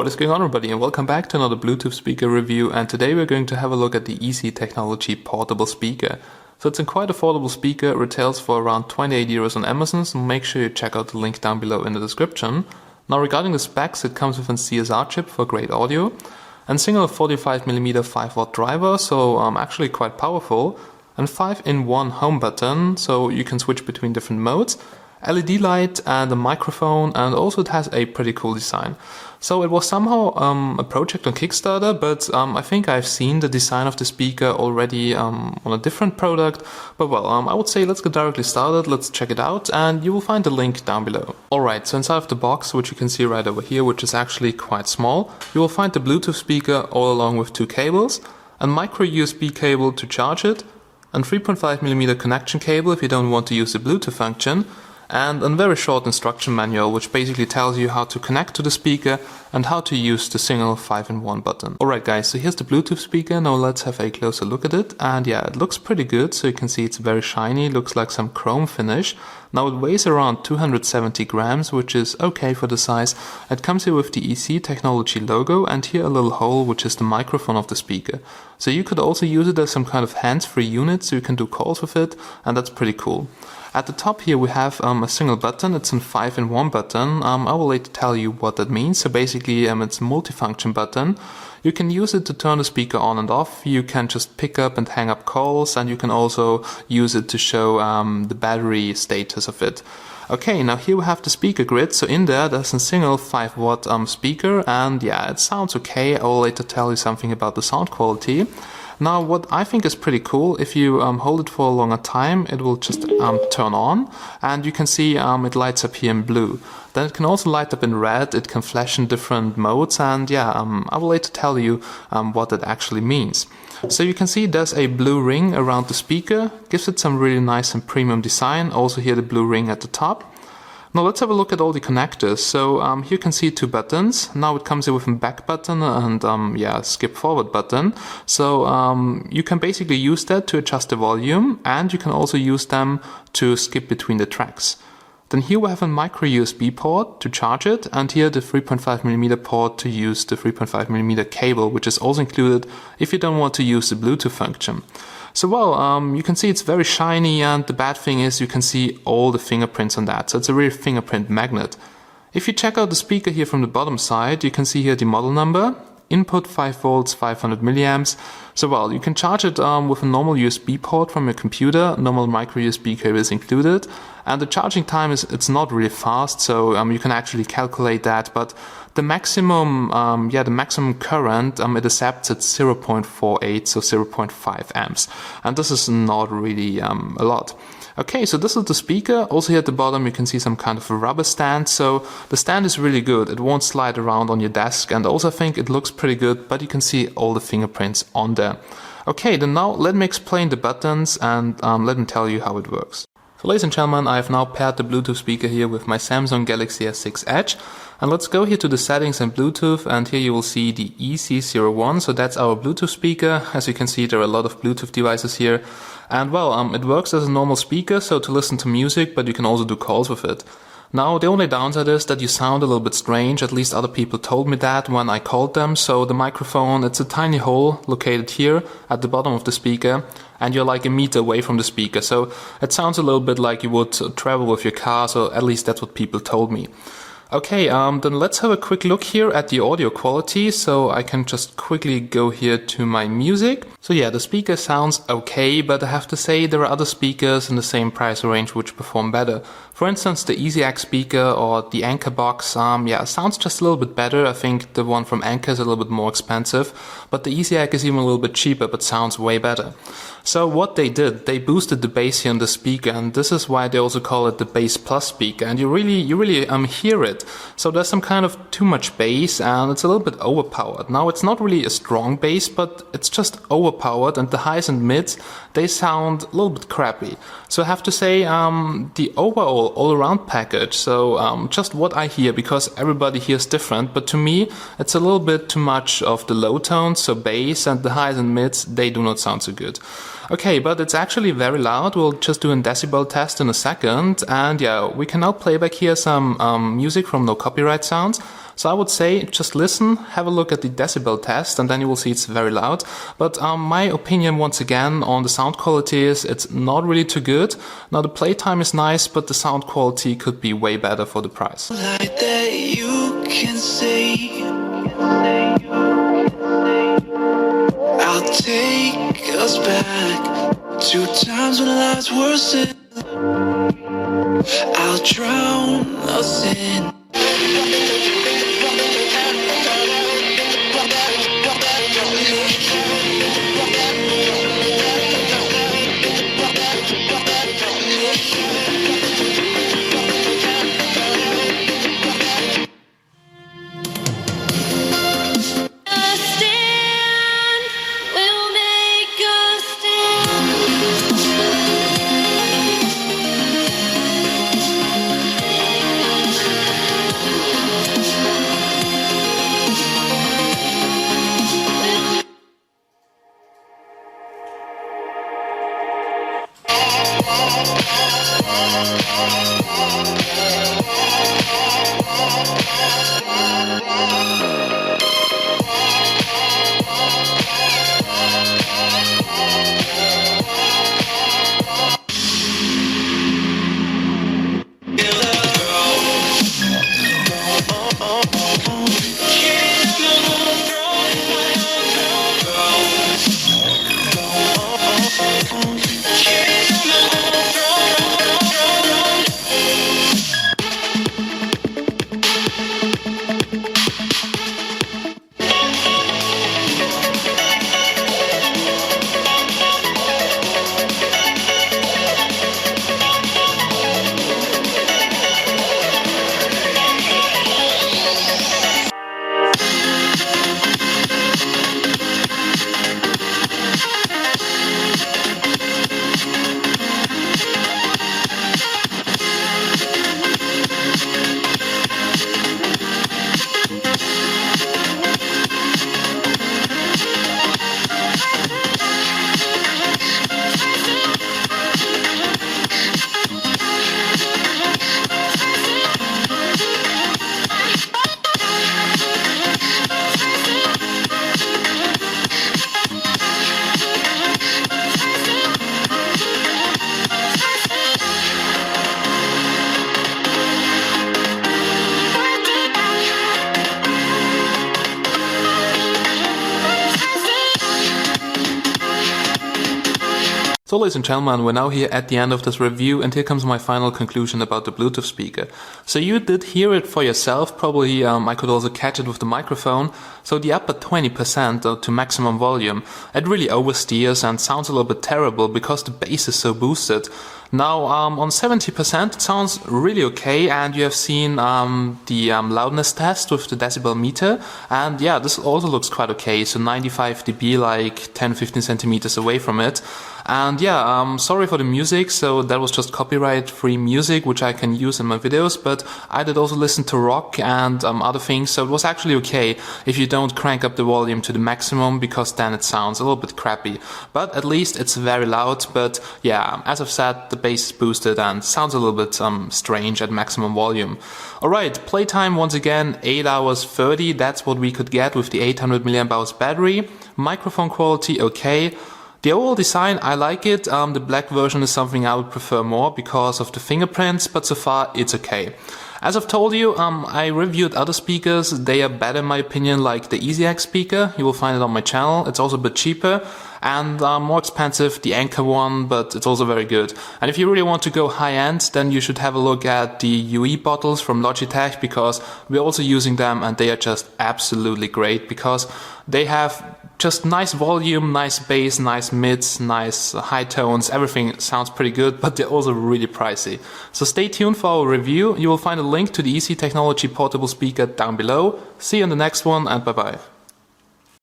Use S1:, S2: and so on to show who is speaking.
S1: What is going on, everybody, and welcome back to another Bluetooth speaker review. And today we're going to have a look at the EC Technology portable speaker. So it's a quite affordable speaker, retails for around 28 euros on Amazon, so make sure you check out the link down below in the description. Now regarding the specs, it comes with a CSR chip for great audio and single 45mm 5-watt driver, so actually quite powerful, and 5-in-1 home button, so you can switch between different modes, LED light and a microphone, and also it has a pretty cool design. So it was somehow a project on Kickstarter, but I think I've seen the design of the speaker already on a different product. But well, I would say let's get directly started, let's check it out, and you will find the link down below. Alright, so inside of the box, which you can see right over here, which is actually quite small, you will find the Bluetooth speaker all along with two cables, a micro USB cable to charge it, and 3.5mm connection cable if you don't want to use the Bluetooth function, and a very short instruction manual which basically tells you how to connect to the speaker and how to use the single 5-in-1 button. Alright guys, so here's the Bluetooth speaker. Now let's have a closer look at it, and yeah, it looks pretty good. So you can see it's very shiny, looks like some chrome finish. Now it weighs around 270 grams, which is okay for the size. It comes here with the EC Technology logo, and here a little hole which is the microphone of the speaker. So you could also use it as some kind of hands-free unit, so you can do calls with it, and that's pretty cool. At the top here we have a single button. It's a 5-in-1 button. I will later tell you what that means. So basically it's a multifunction button. You can use it to turn the speaker on and off. You can just pick up and hang up calls, and you can also use it to show the battery status of it. Okay, now here we have the speaker grid. So in there's a single 5-watt speaker, and yeah, it sounds okay. I will later tell you something about the sound quality. Now what I think is pretty cool, if you hold it for a longer time, it will just turn on, and you can see it lights up here in blue. Then it can also light up in red, it can flash in different modes, and yeah, I will later tell you what that actually means. So you can see there's a blue ring around the speaker, gives it some really nice and premium design, also here the blue ring at the top. Now let's have a look at all the connectors. So here you can see two buttons. Now it comes here with a back button and yeah, skip forward button. So you can basically use that to adjust the volume, and you can also use them to skip between the tracks. Then here we have a micro USB port to charge it, and here the 3.5mm port to use the 3.5mm cable, which is also included if you don't want to use the Bluetooth function. So well, you can see it's very shiny, and the bad thing is you can see all the fingerprints on that, so it's a real fingerprint magnet. If you check out the speaker here from the bottom side, you can see here the model number, input 5 volts, 500 milliamps. So well, you can charge it with a normal USB port from your computer, normal micro USB cable is included, and the charging time it's not really fast, so you can actually calculate that, but the maximum the maximum current it accepts at 0.48, so 0.5 amps, and this is not really a lot. Okay, so this is the speaker. Also here at the bottom you can see some kind of a rubber stand, so the stand is really good. It won't slide around on your desk, and also I think it looks pretty good, but you can see all the fingerprints on there. Okay, then now let me explain the buttons, and let me tell you how it works. So ladies and gentlemen, I have now paired the Bluetooth speaker here with my Samsung Galaxy S6 Edge, and let's go here to the settings and Bluetooth, and here you will see the EC01, so that's our Bluetooth speaker. As you can see, there are a lot of Bluetooth devices here, and well, it works as a normal speaker, so to listen to music, but you can also do calls with it. Now the only downside is that you sound a little bit strange, at least other people told me that when I called them. So the microphone, it's a tiny hole located here at the bottom of the speaker, and you're like a meter away from the speaker, so it sounds a little bit like you would travel with your car, so at least that's what people told me. Okay, then let's have a quick look here at the audio quality. So I can just quickly go here to my music. So yeah, the speaker sounds okay, but I have to say there are other speakers in the same price range which perform better. For instance, the EasyX speaker or the Anker box, sounds just a little bit better. I think the one from Anker is a little bit more expensive, but the EasyX is even a little bit cheaper, but sounds way better. So what they did, they boosted the bass here in the speaker, and this is why they also call it the Bass Plus speaker, and you really hear it. So there's some kind of too much bass, and it's a little bit overpowered. Now it's not really a strong bass, but it's just overpowered, and the highs and mids, they sound a little bit crappy. So I have to say, the overall all-around package, so just what I hear, because everybody hears different, but to me it's a little bit too much of the low tones, so bass, and the highs and mids, they do not sound so good. Okay, but it's actually very loud. We'll just do a decibel test in a second, and yeah, we can now play back here some music from No Copyright Sounds. So I would say just listen, have a look at the decibel test, and then you will see it's very loud. But my opinion once again on the sound quality is it's not really too good. Now the playtime is nice, but the sound quality could be way better for the price.
S2: Like that you can say, I'll take us back to times when lives were simple. I'll drown us in.
S1: So ladies and gentlemen, we're now here at the end of this review, and here comes my final conclusion about the Bluetooth speaker. So you did hear it for yourself, probably I could also catch it with the microphone. So the upper 20% to maximum volume, it really oversteers and sounds a little bit terrible because the bass is so boosted. Now on 70% it sounds really okay, and you have seen the loudness test with the decibel meter, and yeah, this also looks quite okay. So 95 dB, like 10-15 centimeters away from it. And yeah, sorry for the music, so that was just copyright-free music which I can use in my videos, but I did also listen to rock and other things, so it was actually okay if you don't crank up the volume to the maximum, because then it sounds a little bit crappy. But at least it's very loud, but yeah, as I've said, the bass is boosted and sounds a little bit strange at maximum volume. Alright, playtime once again 8 hours 30, that's what we could get with the 800 mAh battery. Microphone quality okay. The overall design, I like it. The black version is something I would prefer more because of the fingerprints, but so far it's okay. As I've told you, I reviewed other speakers. They are better in my opinion, like the EasyX speaker. You will find it on my channel. It's also a bit cheaper and more expensive, the Anker one, but it's also very good. And if you really want to go high-end, then you should have a look at the UE bottles from Logitech, because we're also using them and they are just absolutely great, because they have just nice volume, nice bass, nice mids, nice high tones, everything sounds pretty good, but they're also really pricey. So stay tuned for our review. You will find a link to the EC Technology portable speaker down below. See you in the next one, and bye bye.